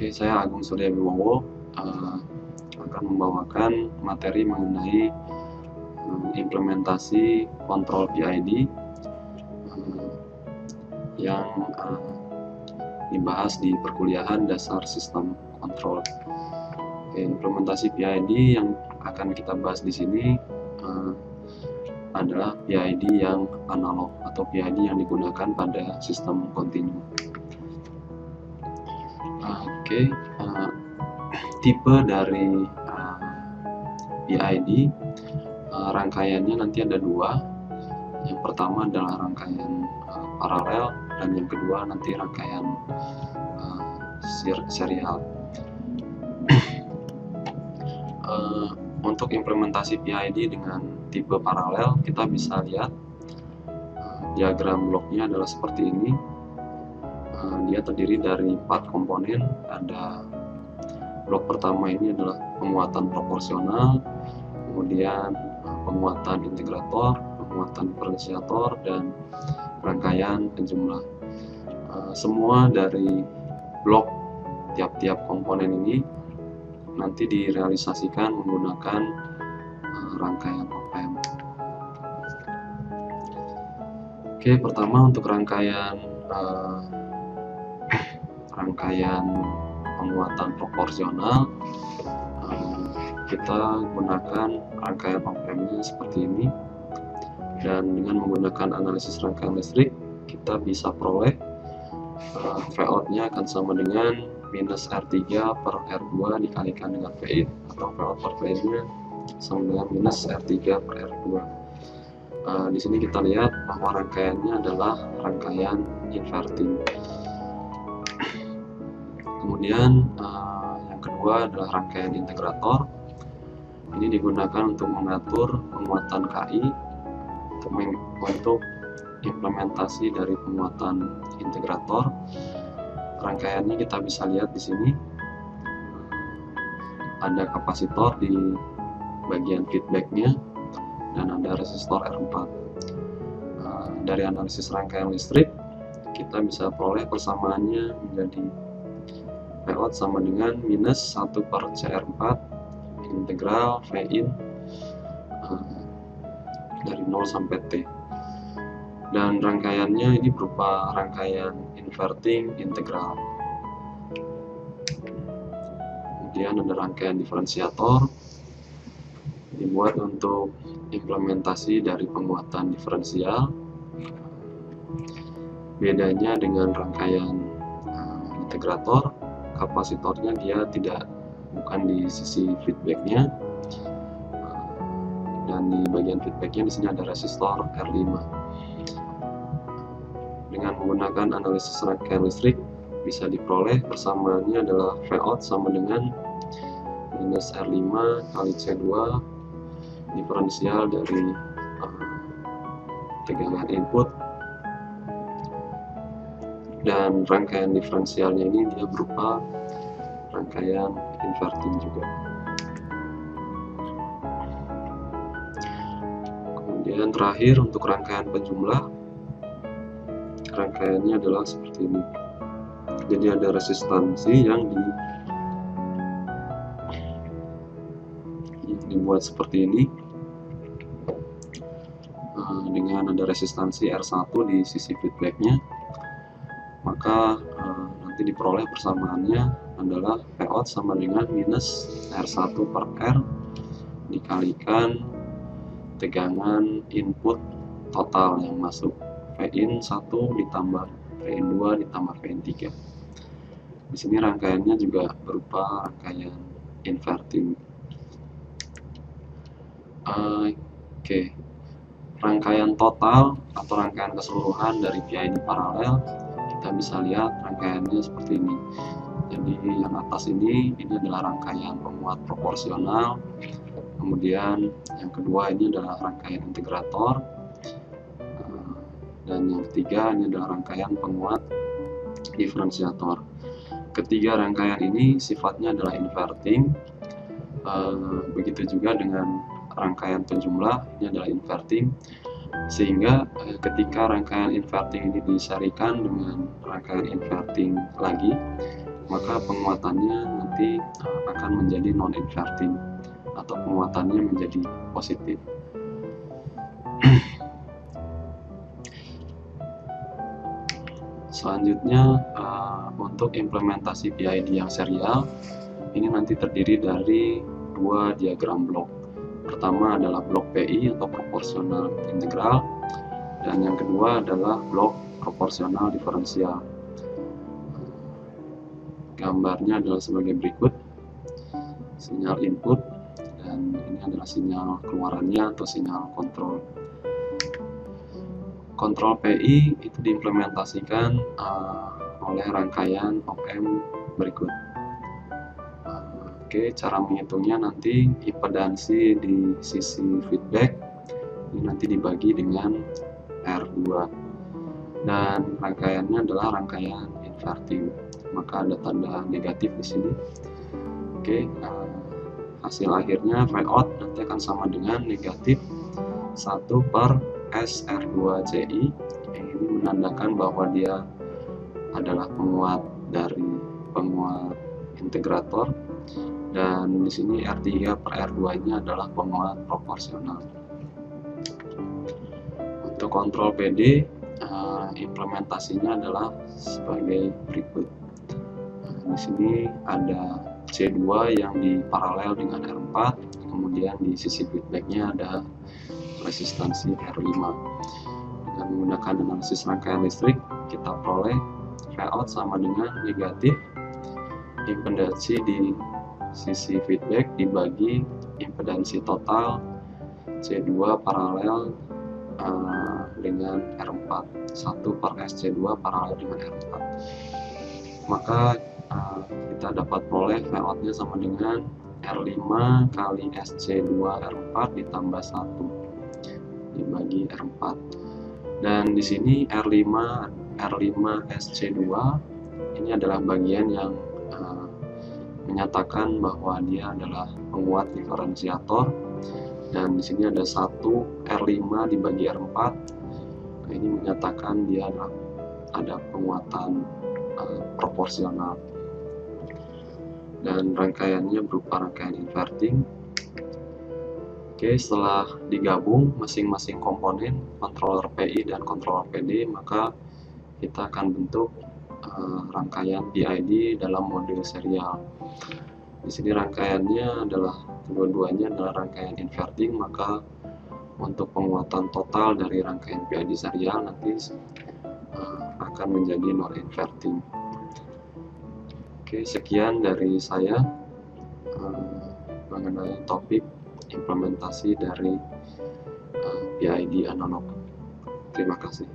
Oke, saya Agung Surya Wibowo akan membawakan materi mengenai implementasi kontrol PID yang dibahas di perkuliahan dasar sistem kontrol. Oke, implementasi PID yang akan kita bahas di sini adalah PID yang analog atau PID yang digunakan pada sistem kontinu. Oke, tipe dari PID rangkaiannya nanti ada dua. Yang pertama adalah rangkaian paralel dan yang kedua nanti rangkaian serial. Untuk implementasi PID dengan tipe paralel, kita bisa lihat diagram bloknya adalah seperti ini. Dia terdiri dari 4 komponen. Ada blok pertama ini adalah penguatan proporsional, kemudian penguatan integrator, penguatan diferensiator, dan rangkaian penjumlah. Semua dari blok tiap-tiap komponen ini nanti direalisasikan menggunakan rangkaian op-amp. Oke, pertama untuk rangkaian penguatan proporsional, kita gunakan rangkaian op-ampnya seperti ini, dan dengan menggunakan analisis rangkaian listrik kita bisa peroleh Vout-nya akan sama dengan minus R3 per R2 dikalikan dengan Vin, atau Vout per Vin-nya sama dengan minus R3 per R2. Di sini kita lihat bahwa rangkaiannya adalah rangkaian inverting. Kemudian yang kedua adalah rangkaian integrator. Ini digunakan untuk mengatur penguatan KI untuk implementasi dari penguatan integrator. Rangkaiannya kita bisa lihat di sini. Ada kapasitor di bagian feedbacknya dan ada resistor R4. Dari analisis rangkaian listrik kita bisa peroleh persamaannya menjadi Vout sama dengan minus 1 per CR4 integral Vin dari 0 sampai T. Dan rangkaiannya ini berupa rangkaian inverting integral. Kemudian ada rangkaian diferensiator, dibuat untuk implementasi dari penguatan diferensial. Bedanya dengan rangkaian integrator, kapasitornya dia bukan di sisi feedbacknya, dan di bagian feedbacknya di sini ada resistor R5. Dengan menggunakan analisis rangkaian listrik bisa diperoleh persamaannya adalah Vout sama dengan minus R5 kali C2 diferensial dari tegangan input, dan rangkaian diferensialnya ini dia berupa rangkaian inverting juga. Kemudian terakhir untuk rangkaian penjumlah, rangkaiannya adalah seperti ini. Jadi ada resistansi yang dibuat seperti ini, dengan ada resistansi R1 di sisi feedbacknya, maka nanti diperoleh persamaannya adalah Vout sama dengan minus R1 per R dikalikan tegangan input total yang masuk, Vin 1 ditambah Vin 2 ditambah Vin 3. Di sini rangkaiannya juga berupa rangkaian inverting. Oke, rangkaian total atau rangkaian keseluruhan dari PID paralel kita bisa lihat rangkaiannya seperti ini. Jadi yang atas ini adalah rangkaian penguat proporsional, kemudian yang kedua ini adalah rangkaian integrator, dan yang ketiga ini adalah rangkaian penguat diferensiator. Ketiga rangkaian ini sifatnya adalah inverting. Begitu juga dengan rangkaian penjumlah, ini adalah inverting, sehingga ketika rangkaian inverting ini diserikan dengan rangkaian inverting lagi, maka penguatannya nanti akan menjadi non-inverting atau penguatannya menjadi positif. Selanjutnya untuk implementasi PID yang serial ini nanti terdiri dari dua diagram blok. Pertama adalah blok PI atau proporsional integral, dan yang kedua adalah blok proporsional diferensial. Gambarnya adalah sebagai berikut: sinyal input, dan ini adalah sinyal keluarannya atau sinyal kontrol. Kontrol PI itu diimplementasikan oleh rangkaian op-amp berikut. Oke, cara menghitungnya nanti impedansi di sisi feedback ini nanti dibagi dengan R2, dan rangkaiannya adalah rangkaian inverting, maka ada tanda negatif di sini. Oke, hasil akhirnya Vout nanti akan sama dengan negatif 1 per SR2CI. Ini menandakan bahwa dia adalah penguat dari penguat integrator, dan di sini R3 per R2-nya adalah penguat proporsional. Untuk kontrol PD, implementasinya adalah sebagai berikut. Di sini ada C2 yang diparalel dengan R4, kemudian di sisi feedbacknya ada resistansi R5. Dengan menggunakan analisis rangkaian listrik, kita peroleh Vout sama dengan negatif impedansi di sisi feedback dibagi impedansi total C2 paralel dengan R4, 1 per SC2 paralel dengan R4. Maka kita dapat peroleh Vout-nya sama dengan R5 kali SC2 R4 ditambah 1 dibagi R4. Dan di sini R5 SC2 ini adalah bagian yang menyatakan bahwa dia adalah penguat diferensiator, dan di sini ada 1 R5 dibagi R4. Ini menyatakan dia ada penguatan proporsional, dan rangkaiannya berupa rangkaian inverting. Oke, setelah digabung masing-masing komponen controller PI dan controller PD, maka kita akan bentuk rangkaian PID dalam mode serial. Di sini rangkaiannya adalah kedua-duanya adalah rangkaian inverting, maka untuk penguatan total dari rangkaian PID serial nanti akan menjadi non-inverting. Oke, sekian dari saya mengenai topik implementasi dari PID analog. Terima kasih.